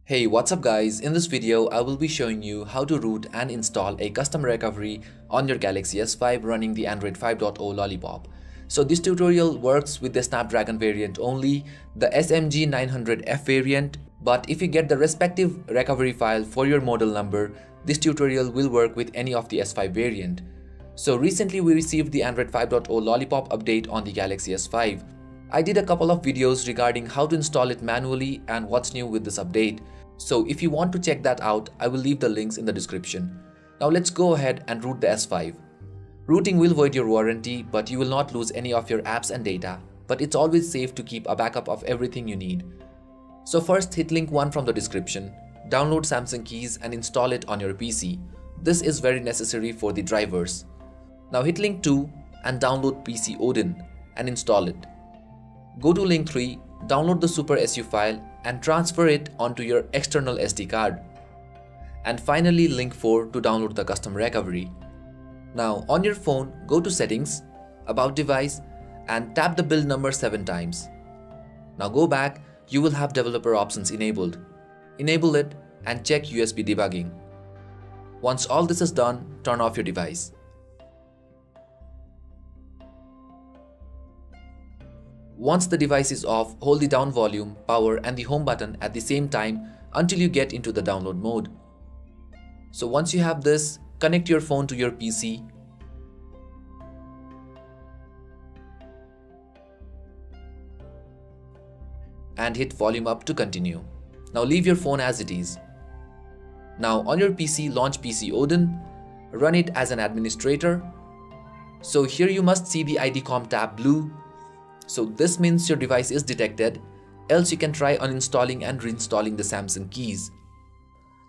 Hey, what's up guys? In this video, I will be showing you how to root and install a custom recovery on your Galaxy S5 running the Android 5.0 Lollipop. So this tutorial works with the Snapdragon variant only, the SMG 900F variant, but if you get the respective recovery file for your model number, this tutorial will work with any of the S5 variant. So recently we received the Android 5.0 Lollipop update on the Galaxy S5. I did a couple of videos regarding how to install it manually and what's new with this update. So if you want to check that out, I will leave the links in the description. Now let's go ahead and root the S5. Rooting will void your warranty, but you will not lose any of your apps and data, but it's always safe to keep a backup of everything you need. So first hit link 1 from the description, download Samsung keys and install it on your PC. This is very necessary for the drivers. Now hit link 2 and download PC Odin and install it. Go to link 3, download the Super SU file and transfer it onto your external SD card. And finally link 4 to download the custom recovery. Now on your phone, go to settings, about device and tap the build number 7 times. Now go back, you will have developer options enabled. Enable it and check USB debugging. Once all this is done, turn off your device. Once the device is off, hold the down volume, power and the home button at the same time until you get into the download mode. So once you have this, connect your phone to your PC. And hit volume up to continue. Now leave your phone as it is. Now on your PC, launch PC Odin, run it as an administrator. So here you must see the ID.com tab blue. So this means your device is detected, else you can try uninstalling and reinstalling the Samsung keys.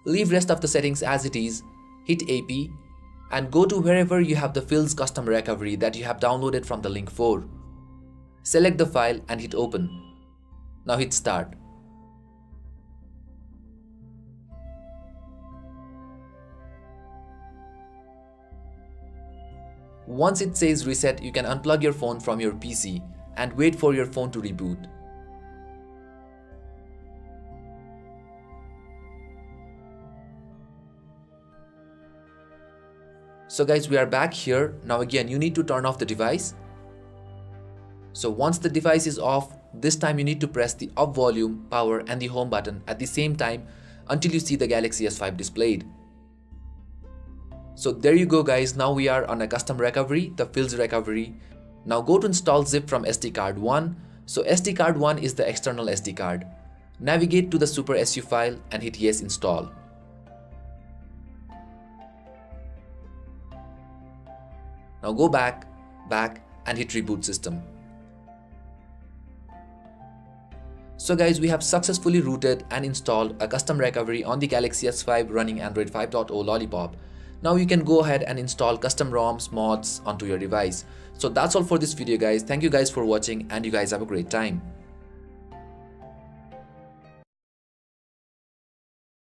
Leave rest of the settings as it is, hit AP and go to wherever you have the Phil's custom recovery that you have downloaded from the link 4. Select the file and hit open. Now hit start. Once it says reset, you can unplug your phone from your PC and wait for your phone to reboot. So guys, we are back here. Now again, you need to turn off the device. So once the device is off, this time you need to press the up volume, power and the home button at the same time until you see the Galaxy S5 displayed. So there you go guys, now we are on a custom recovery, the Phil's recovery. Now go to install zip from SD card 1. So SD card 1 is the external SD card. Navigate to the Super SU file and hit yes install. Now go back and hit reboot system. So guys, we have successfully rooted and installed a custom recovery on the Galaxy S5 running Android 5.0 Lollipop. Now you can go ahead and install custom ROMs, mods onto your device. So that's all for this video guys. Thank you guys for watching and you guys have a great time.